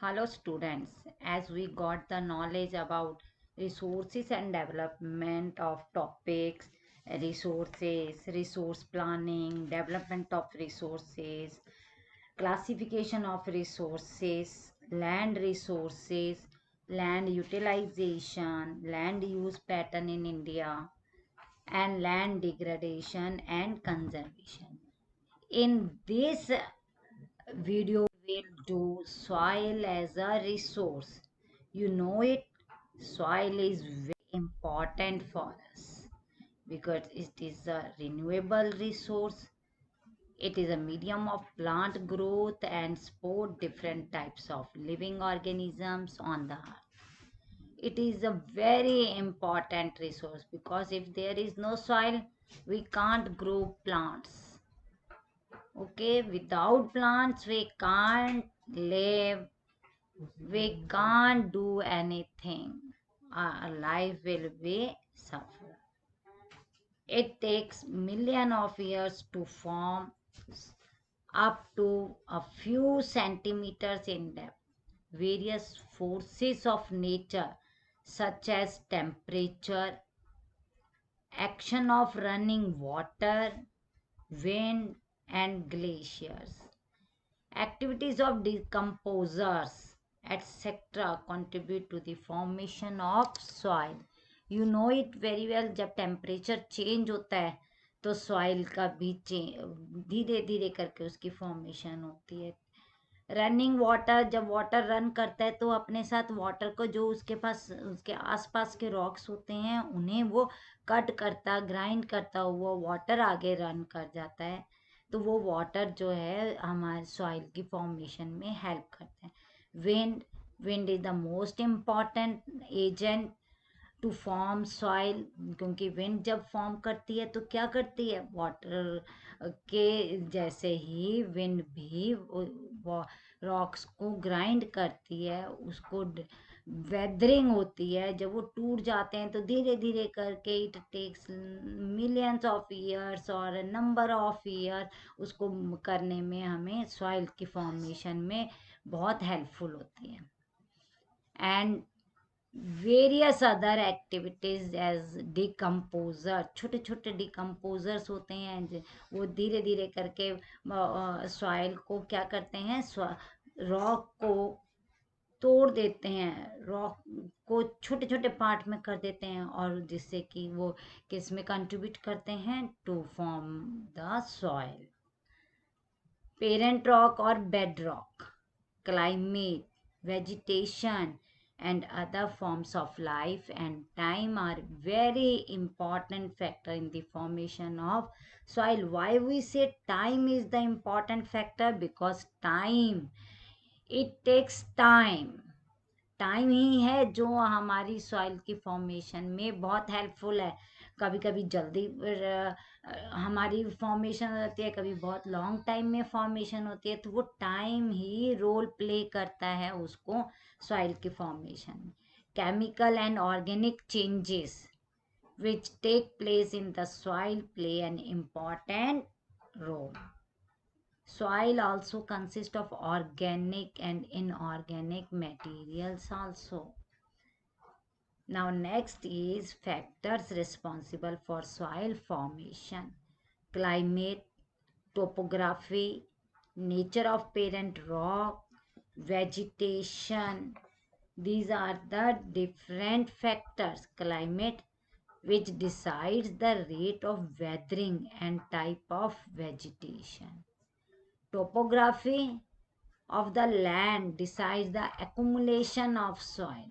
Hello students, as we got the knowledge about resources and development of topics, resources, resource planning, development of resources, classification of resources, land utilization, land use pattern in India, and land degradation and conservation. In this video will do soil as a resource. You know it, soil is very important for us because it is a renewable resource. It is a medium of plant growth and support different types of living organisms on the earth. It is a very important resource because if there is no soil, we can't grow plants. Okay, without plants, we can't live, we can't do anything. Our life will be suffer. It takes million of years to form up to a few centimeters in depth. Various forces of nature such as temperature, action of running water, wind and glaciers, activities of decomposers, etc. contribute to the formation of soil. You know it very well, जब temperature change होता है तो soil का भी धीरे धीरे करके उसकी फॉर्मेशन होती है. रनिंग वाटर, जब वाटर रन करता है तो अपने साथ वाटर को जो उसके पास उसके आसपास के रॉक्स होते हैं उन्हें वो कट करता ग्राइंड करता हुआ वाटर आगे रन कर जाता है. तो वो वाटर जो है हमारे सॉइल की फॉर्मेशन में हेल्प करते हैं. Wind wind is the most important agent to form soil, क्योंकि विंड जब फॉर्म करती है तो क्या करती है, वाटर के जैसे ही विंड भी रॉक्स को ग्राइंड करती है, उसको वेदरिंग होती है. जब वो टूट जाते हैं तो धीरे धीरे करके it takes millions of years और नंबर ऑफ ईयर उसको करने में हमें सॉइल की फॉर्मेशन में बहुत हेल्पफुल होती है. And various other activities as decomposer, छोटे छोटे डिकम्पोजर्स होते हैं, वो धीरे धीरे करके सॉइल को क्या करते हैं, रॉक को तोड़ देते हैं, रॉक को छोटे छोटे पार्ट में कर देते हैं और जिससे कि वो किस में कंट्रीब्यूट करते हैं, to form the soil. Parent rock और bed rock, climate, vegetation, and other forms of life and time are very important factor in the formation of soil. Why we say time is the important factor? Because time, it takes time. Time ही है जो हमारी soil की formation में बहुत helpful है. कभी कभी जल्दी हमारी फॉर्मेशन हो जाती है, कभी बहुत लॉन्ग टाइम में फॉर्मेशन होती है. तो वो टाइम ही रोल प्ले करता है उसको सॉइल की फॉर्मेशन में. Chemical and organic changes which take place in the soil play an important role. Soil also consists of organic and inorganic materials also. Now next is factors responsible for soil formation. Climate, topography, nature of parent rock, vegetation. These are the different factors. Climate, which decides the rate of weathering and type of vegetation. Topography of the land decides the accumulation of soil.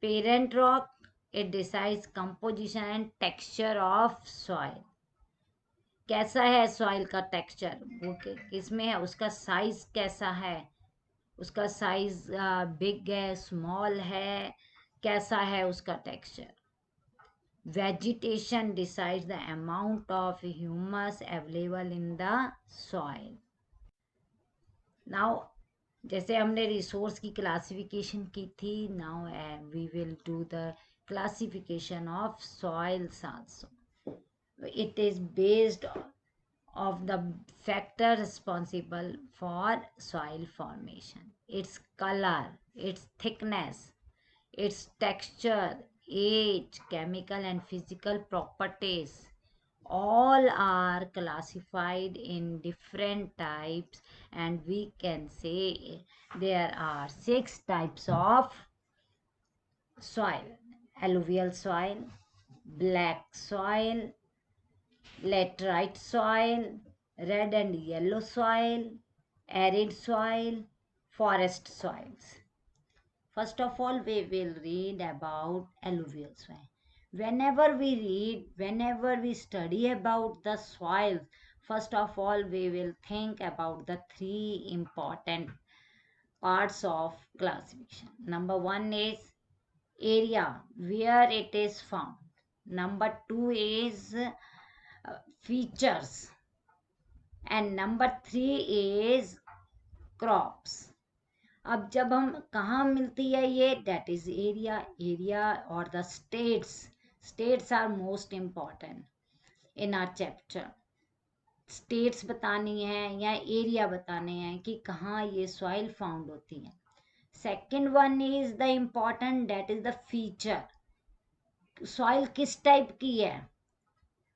Parent rock, it decides composition and texture of soil. कैसा है soil का texture, वो किसमें है, उसका size कैसा है, उसका साइज बिग है, स्मॉल है, कैसा है उसका texture. Vegetation decides the amount of humus available in the soil. Now जैसे हमने रिसोर्स की क्लासिफिकेशन की थी, now we will do the classification of soils also. It is based of the factor responsible for soil formation: its color, its thickness, its texture, age, chemical and physical properties. All are classified in different types, and we can say there are 6 types of soil: alluvial soil, black soil, laterite soil, red and yellow soil, arid soil, forest soils. First of all, we will read about alluvial soil. Whenever we study about the soils, first of all, we will think about the 3 important parts of classification. Number one is area where it is found. Number two is features. And number three is crops. अब जब हम कहाँ मिलती है ये, that is area और the states are most important in our chapter. States बतानी है या एरिया बताने हैं कि कहाँ ये सॉइल फाउंड होती है. Second one is the important, that is the feature. Soil किस टाइप की है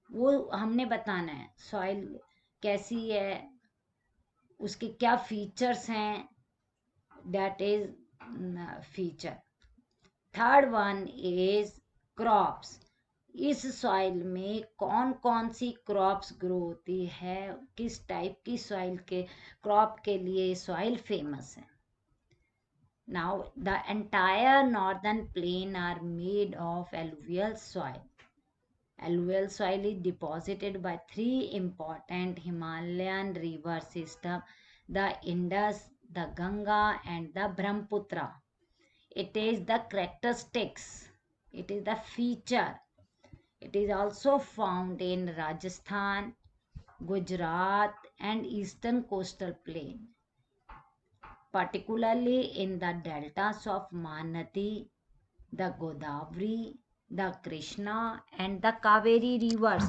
वो हमने बताना है. सॉइल कैसी है, उसके क्या फीचर्स हैं, that is feature. Third one is crops. इस सॉइल में कौन कौन सी क्रॉप्स ग्रो होती है, किस टाइप की सॉइल के क्रॉप के लिए सॉइल फेमस है. Now the entire northern plain are made of alluvial soil. Alluvial soil is deposited by 3 important Himalayan river system: the Indus, the Ganga and the Brahmaputra. It is the characteristics, it is the feature. It is also found in Rajasthan, Gujarat and eastern coastal plain, particularly in the deltas of Mahanadi, the Godavari, the Krishna and the Kaveri rivers.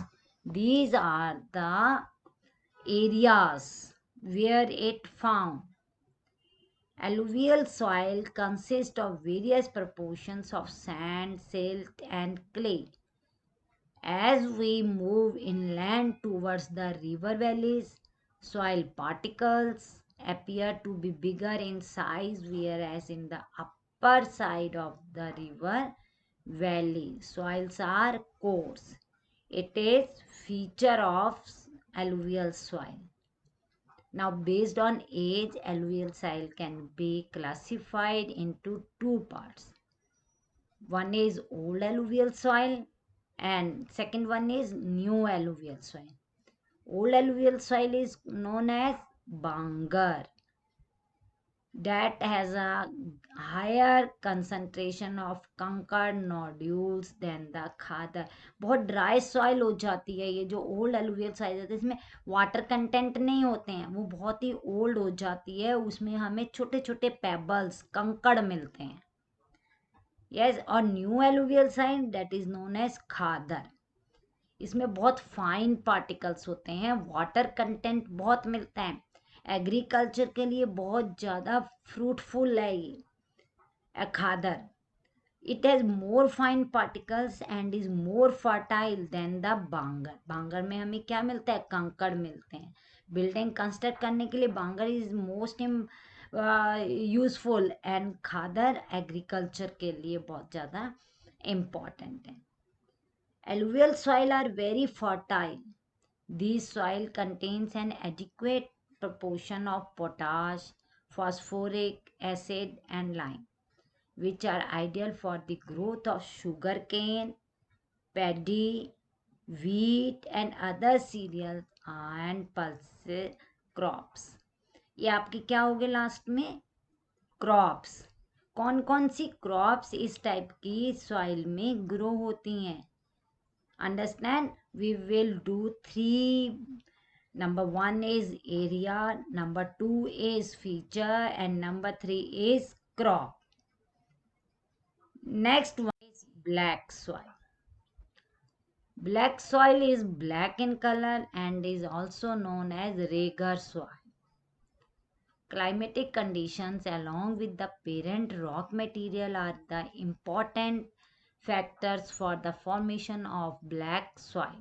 These are the areas where it found. Alluvial soil consists of various proportions of sand, silt and clay. As we move inland towards the river valleys, soil particles appear to be bigger in size, whereas in the upper side of the river valley, soils are coarse. It is feature of alluvial soil. Now, based on age, alluvial soil can be classified into 2 parts. One is old alluvial soil and second one is new alluvial soil. Old alluvial soil is known as Bangar. That has a higher concentration of कंकड़ nodules than the खादर. बहुत dry soil हो जाती है ये जो old alluvial soil है, इसमें water content नहीं होते हैं, वो बहुत ही ओल्ड हो जाती है, उसमें हमें छोटे छोटे पेबल्स कंकड़ मिलते हैं. यस. और new alluvial soil that is known as khadar. इसमें बहुत फाइन पार्टिकल्स होते हैं, वाटर कंटेंट बहुत मिलता है, एग्रीकल्चर के लिए बहुत ज़्यादा फ्रूटफुल है ये khadar. It has more fine particles and is more fertile than the bangar. Bangar में हमें क्या मिलता है, कंकड़ मिलते हैं. बिल्डिंग कंस्ट्रक्ट करने के लिए bangar is most useful and khadar agriculture के लिए बहुत ज़्यादा इम्पॉर्टेंट है. Alluvial soil are very fertile. These soil contains an adequate proportion of potash, phosphoric acid and lime, which are ideal for the growth of sugarcane, paddy, wheat and other cereals and pulse crops. ये आपकी क्या हो गए last में, crops. कौन कौन सी crops इस type की सॉइल में ग्रो होती हैं. Understand, we will do 3. Number 1 is area, number 2 is feature and number 3 is crop. Next one is black soil. Black soil is black in color and is also known as Reger soil. Climatic conditions, along with the parent rock material, are the important factors for the formation of black soil.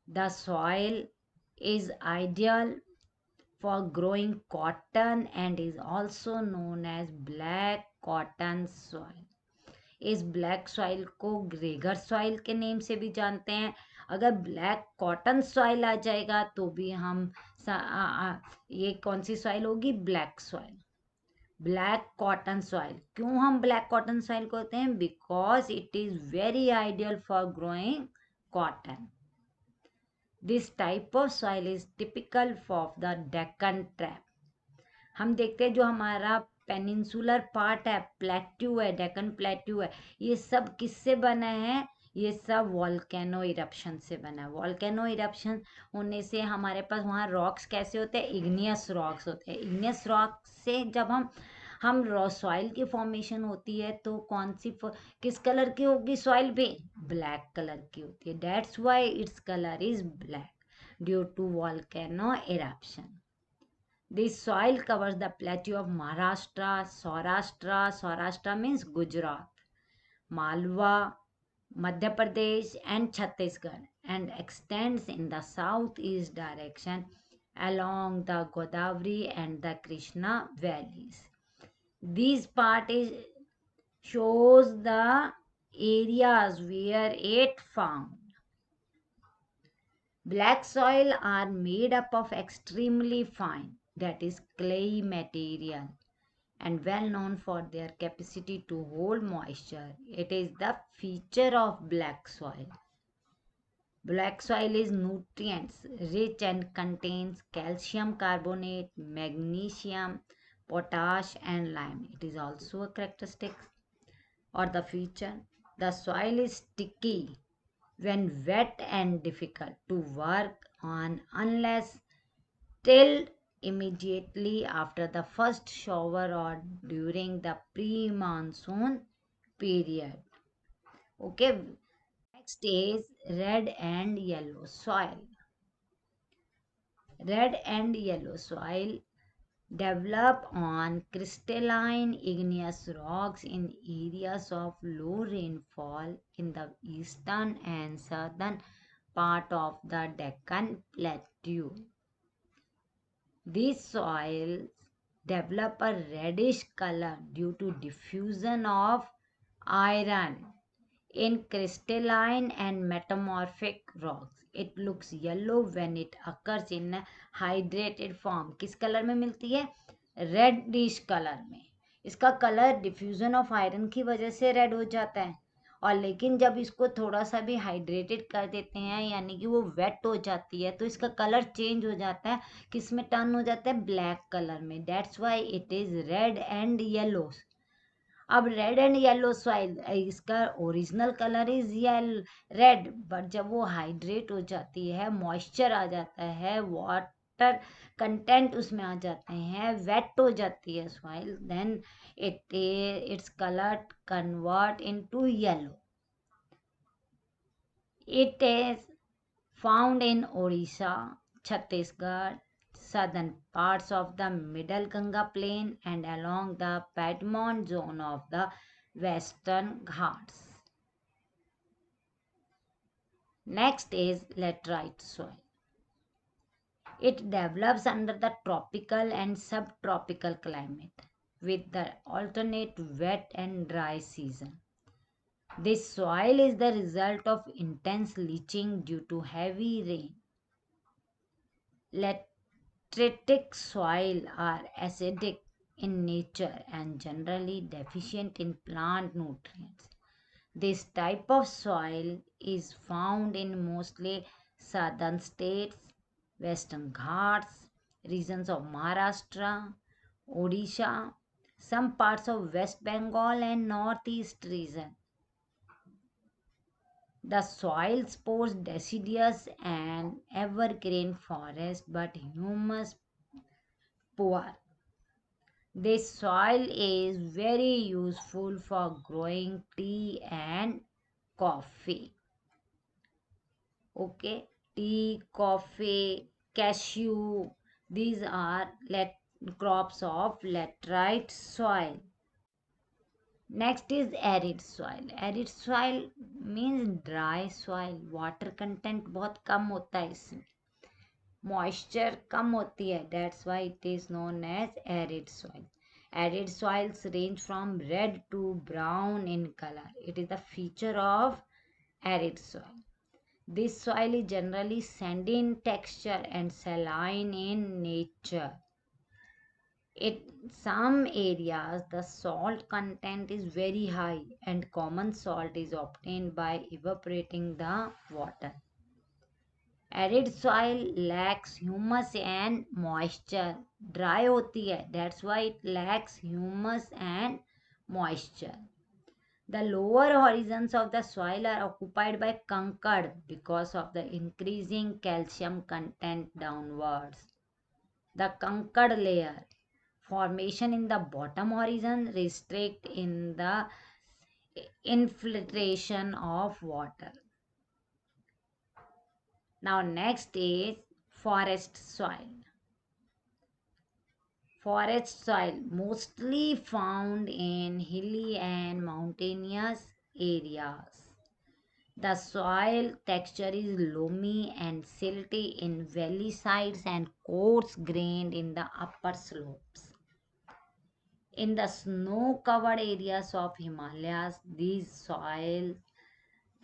The soil is ideal for growing cotton and is also known as black cotton soil. इस black soil को Gregor soil के name से भी जानते हैं. अगर black cotton soil आ जाएगा तो भी हम ये कौन सी सॉइल होगी? Black soil. Black cotton soil. क्यों हम ब्लैक कॉटन सॉइल को होते हैं? Because it is very ideal for growing cotton. This type of soil is typical for the Deccan trap. हम देखते हैं जो हमारा पेनिनसुलर पार्ट है, प्लेट्यू है, डेक्कन प्लेट्यू है, ये सब किससे बना है? ये सब वॉल्केनो इरप्शन से बना है. वॉल्केनो इरप्शन होने से हमारे पास वहाँ रॉक्स कैसे होते हैं? इग्नियस रॉक्स होते हैं. इग्नियस रॉक्स से जब हम सॉइल की फॉर्मेशन होती है तो कौन सी किस कलर की होगी सॉइल भी? ब्लैक कलर की होती है. That's why its colour is black due to volcano eruption. This soil covers the plateau of Maharashtra, Saurashtra. Saurashtra means Gujarat, Malwa, Madhya Pradesh, and Chhattisgarh, and extends in the southeast direction along the Godavari and the Krishna valleys. This part shows the areas where it found. Black soil are made up of extremely fine, that is clay material, and well known for their capacity to hold moisture. It is the feature of black soil. Black soil is nutrients rich and contains calcium carbonate, magnesium, potash, and lime. It is also a characteristic or the feature. The soil is sticky when wet and difficult to work on unless tilled immediately after the first shower or during the pre-monsoon period. Okay, next is red and yellow soil. Red and yellow soil develop on crystalline igneous rocks in areas of low rainfall in the eastern and southern part of the Deccan Plateau. These soils develop a reddish color due to diffusion of iron in crystalline and metamorphic rocks. It looks yellow when it occurs in a hydrated form. किस colour में मिलती है? Reddish colour में. इसका colour diffusion of iron की वजह से red हो जाता है, और लेकिन जब इसको थोड़ा सा भी हाइड्रेटेड कर देते हैं यानी कि वो वेट हो जाती है तो इसका कलर चेंज हो जाता है. किस में टर्न हो जाता है? ब्लैक कलर में. That's why it is red and yellow. अब रेड एंड येलो सॉइल, इसका original colour is red, but जब वो हाइड्रेट हो जाती है, मॉइस्चर आ जाता है, वाटर कंटेंट उसमें आ जाते हैं, वेट हो जाती है soil, then its colour convert into yellow. It is found in Odisha, Chhattisgarh, southern parts of the Middle Ganga Plain, and along the Piedmont zone of the Western Ghats. Next is laterite soil. It develops under the tropical and subtropical climate with the alternate wet and dry season. This soil is the result of intense leaching due to heavy rain. Lateritic soil are acidic in nature and generally deficient in plant nutrients. This type of soil is found in mostly southern states, western Ghats, regions of Maharashtra, Odisha, some parts of West Bengal and northeast region. The soil supports deciduous and evergreen forest but humus poor. This soil is very useful for growing tea and coffee. Okay, tea, coffee, cashew, these are crops of laterite soil. Next is arid soil. Arid soil means dry soil. Water content बहुत कम होता है इसमें, moisture कम होती है. That's why it is known as arid soil. Arid soils range from red to brown in color. It is the feature of arid soil. This soil is generally sandy in texture and saline in nature. In some areas, the salt content is very high, and common salt is obtained by evaporating the water. Arid soil lacks humus and moisture. Dry होती है, that's why it lacks humus and moisture. The lower horizons of the soil are occupied by concord because of the increasing calcium content downwards. The concord layer formation in the bottom horizon restrict in the infiltration of water. Now next is forest soil. Forest soil mostly found in hilly and mountainous areas. The soil texture is loamy and silty in valley sides and coarse grained in the upper slopes. In the snow-covered areas of Himalayas, these soils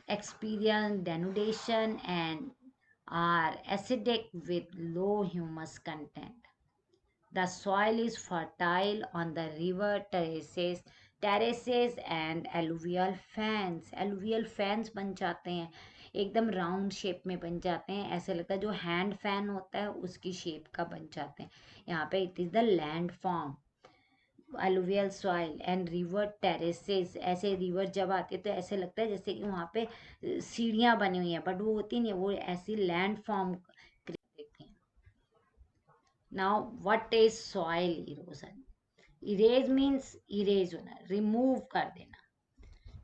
experience denudation and are acidic with low humus content. The soil is fertile on the river terraces and alluvial fans. Alluvial fans बन जाते हैं, एकदम round shape में बन जाते हैं, ऐसे लगता है जो हैंड फैन होता है उसकी शेप का बन जाते हैं. यहाँ पे it is the land form. Alluvial soil and river terraces. ऐसे रिवर जब आती है तो ऐसे लगता है जैसे कि वहाँ पे सीढ़ियाँ बनी हुई हैं, बट वो होती नहीं, वो ऐसी लैंड फॉर्म देखते हैं. Now what is soil erosion? Erase means erase होना, रिमूव कर देना.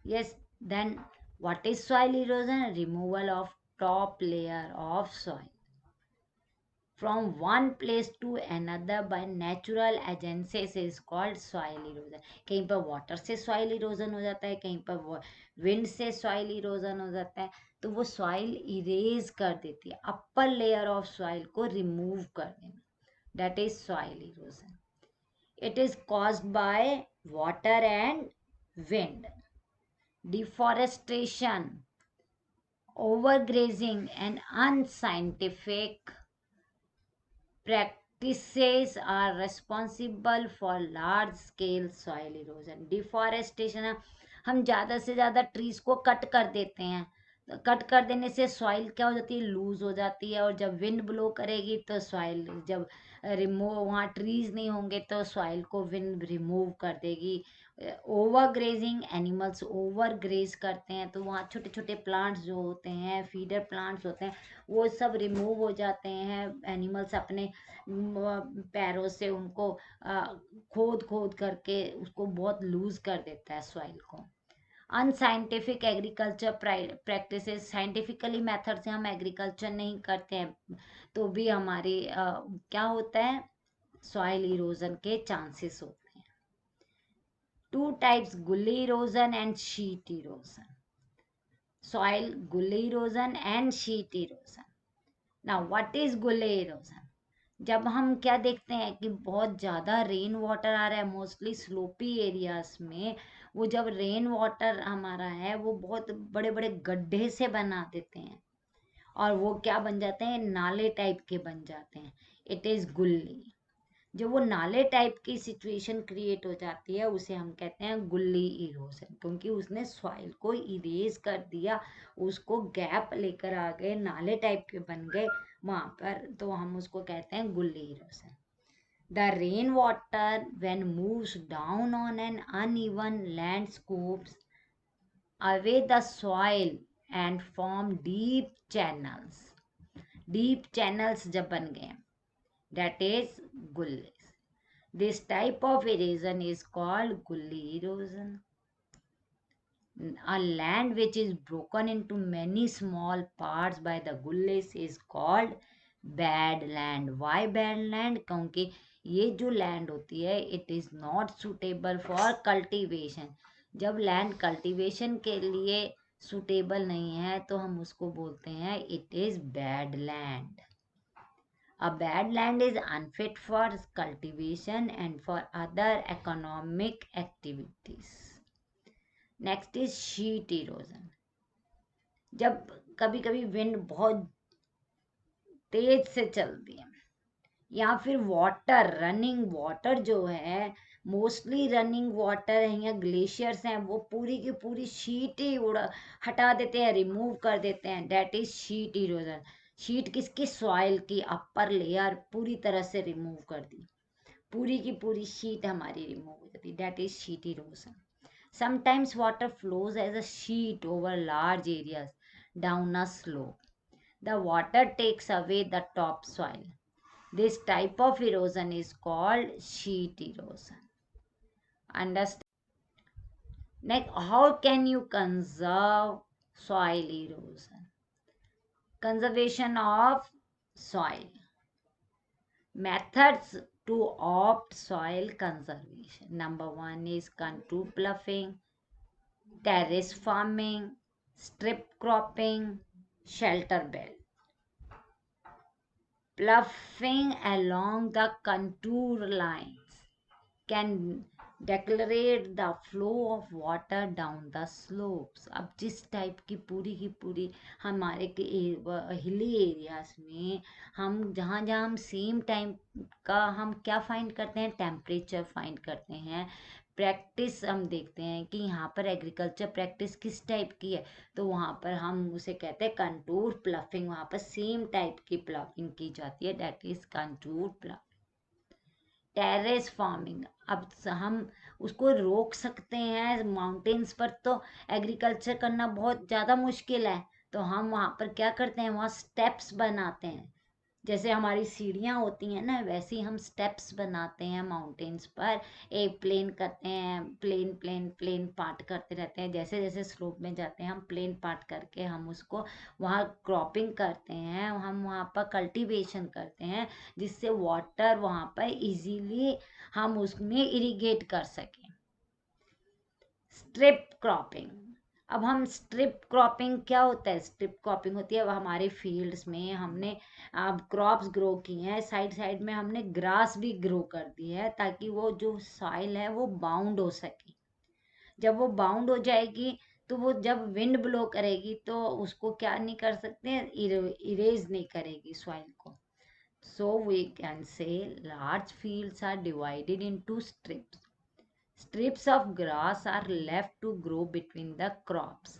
Yes, then what is soil erosion? Removal of top layer of soil from one place to another by natural agencies is called soil erosion. कहीं पर water से soil erosion हो जाता है, कहीं पर विंड से सॉइल इरोजन हो जाता है, तो वो सॉइल इरेज कर देती है, अपर लेयर ऑफ सॉइल को रिमूव कर देना. That is soil erosion. It is caused by water and wind, deforestation, overgrazing, and unscientific practices are responsible for large scale soil erosion. Deforestation, हम ज़्यादा से ज़्यादा ट्रीज को कट कर देते हैं, तो कट कर देने से सॉइल क्या हो जाती है? लूज हो जाती है. और जब विंड ब्लो करेगी तो सॉइल जब रिमूव, वहाँ ट्रीज नहीं होंगे तो सॉइल को विंड रिमूव कर देगी. Overgrazing, animals overgraze करते हैं तो वहाँ छोटे छोटे प्लांट्स जो होते हैं, फीडर प्लांट्स होते हैं, वो सब रिमूव हो जाते हैं. एनिमल्स अपने पैरों से उनको खोद खोद करके उसको बहुत लूज कर देता है सॉइल को. Unscientific agriculture practices, scientifically method से हम एग्रीकल्चर नहीं करते हैं तो भी हमारी क्या होता है? सॉइल इरोजन के चांसेस होते हैं. Two types, gully erosion and sheet erosion. Soil gully erosion and sheet erosion. Now what is gully erosion? जब हम क्या देखते हैं कि बहुत ज़्यादा रेन वाटर आ रहा है, मोस्टली स्लोपी एरियाज में, वो जब रेन वाटर हमारा है वो बहुत बड़े बड़े गड्ढे से बना देते हैं और वो क्या बन जाते हैं? नाले टाइप के बन जाते हैं. इट इज़ गुल्ली. जो वो नाले टाइप की सिचुएशन क्रिएट हो जाती है उसे हम कहते हैं गुल्ली इरोजन, क्योंकि उसने सॉइल को इरेज कर दिया, उसको गैप लेकर आ गए, नाले टाइप के बन गए वहाँ पर, तो हम उसको कहते हैं गुल्ली erosion. The rain water when moves down on an uneven landscapes away the soil and form deep channels. Deep channels जब बन गए, that is gully. This type of erosion is called gully erosion. A land which is broken into many small parts by the gullies is called bad land. Why bad land? क्योंकि ये जो land होती है it is not suitable for cultivation. जब land cultivation के लिए suitable नहीं है तो हम उसको बोलते हैं it is bad land. A bad land is unfit for cultivation and for other economic activities. Next is sheet erosion. जब कभी कभी विंड बहुत तेज से चलती है या फिर वाटर रनिंग वाटर जो है मोस्टली रनिंग वाटर है या ग्लेशियर्स हैं वो पूरी की पूरी शीट ही उड़ा हटा देते हैं रिमूव कर देते हैं. That is sheet erosion. Sheet किसकी? सॉइल की अपर लेयर पूरी तरह से रिमूव कर दी. पूरी की पूरी शीट हमारी रिमूव हो जाती. That is sheet erosion. Sometimes water flows as a sheet over large areas down a slope. The water takes away the topsoil. This type of erosion is called sheet erosion. Understand? Next, how can you conserve soil erosion? Conservation of soil. Methods to opt soil conservation. Number one is contour bluffing, terrace farming, strip cropping, shelter belt. Bluffing along the contour lines can declarate the flow of water down the slopes. अब जिस type की पूरी हमारे hilly areas में हम जहाँ जहाँ हम सेम टाइम का हम क्या फाइंड करते हैं? टेम्परेचर फाइंड करते हैं. प्रैक्टिस हम देखते हैं कि यहाँ पर एग्रीकल्चर प्रैक्टिस किस टाइप की है तो वहाँ पर हम उसे कहते हैं कंटूर प्लफिंग. वहाँ पर सेम टाइप की प्लफिंग की जाती है. That is contour ploughing. Terrace farming. अब हम उसको रोक सकते हैं. माउंटेन्स पर तो एग्रीकल्चर करना बहुत ज़्यादा मुश्किल है तो हम वहाँ पर क्या करते हैं? वहाँ स्टेप्स बनाते हैं. जैसे हमारी सीढ़ियाँ होती हैं ना वैसे ही हम स्टेप्स बनाते हैं माउंटेन्स पर. एक प्लेन करते हैं प्लेन प्लेन प्लेन पार्ट करते रहते हैं. जैसे जैसे स्लोप में जाते हैं हम प्लेन पार्ट करके हम उसको वहाँ क्रॉपिंग करते हैं. हम वहाँ पर कल्टीवेशन करते हैं जिससे वाटर वहाँ पर इजीली हम उसमें इरिगेट कर सकें. Strip cropping. अब हम स्ट्रिप क्रॉपिंग क्या होता है? स्ट्रिप क्रॉपिंग होती है अब हमारे फील्ड्स में हमने अब क्रॉप्स ग्रो की हैं. साइड साइड में हमने ग्रास भी ग्रो कर दी है ताकि वो जो सॉइल है वो बाउंड हो सके. जब वो बाउंड हो जाएगी तो वो जब विंड ब्लो करेगी तो उसको क्या नहीं कर सकते? इरेज नहीं करेगी सॉइल को. So we can say large fields are divided into strips. Strips of grass are left to grow between the crops.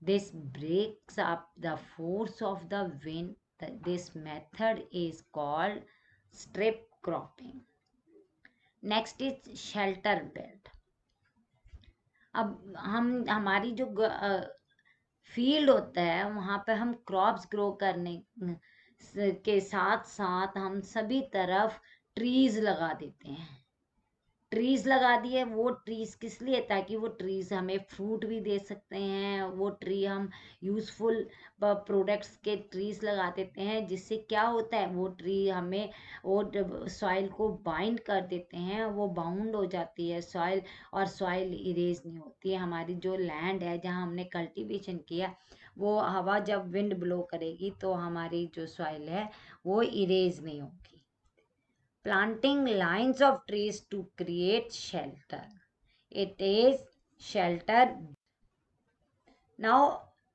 This breaks up the force of the wind. This method is called strip cropping. Next is shelter belt. अब हमारी जो field होता है वहाँ पे हम crops grow करने के साथ साथ हम सभी तरफ ट्रीज लगा देते हैं. ट्रीज लगा दिए. वो ट्रीज किस लिए? ताकि वो ट्रीज हमें फ्रूट भी दे सकते हैं. वो ट्री हम यूजफुल प्रोडक्ट्स के ट्रीज लगा देते हैं जिससे क्या होता है वो ट्री हमें वो सॉइल को बाइंड कर देते हैं. वो बाउंड हो जाती है सॉइल और सॉइल इरेज नहीं होती है. हमारी जो लैंड है जहाँ हमने कल्टीवेशन किया वो हवा जब विंड ब्लो करेगी तो हमारी जो सॉइल है वो इरेज नहीं होगी. Planting lines of trees to create shelter. It is shelter. Now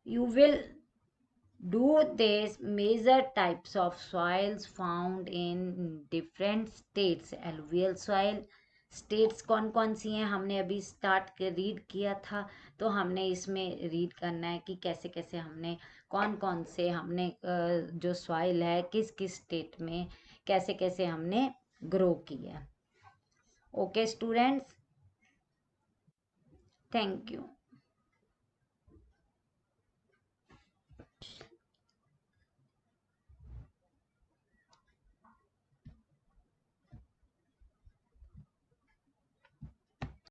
you will do this. Major types of soils found in different states. Alluvial soil. States कौन कौन सी हैं हमने अभी रीड किया था तो हमने इसमें रीड करना है कि कैसे कैसे हमने कौन कौन से हमने जो सॉइल है किस किस स्टेट में कैसे कैसे हमने ग्रो किया. Okay students, thank you.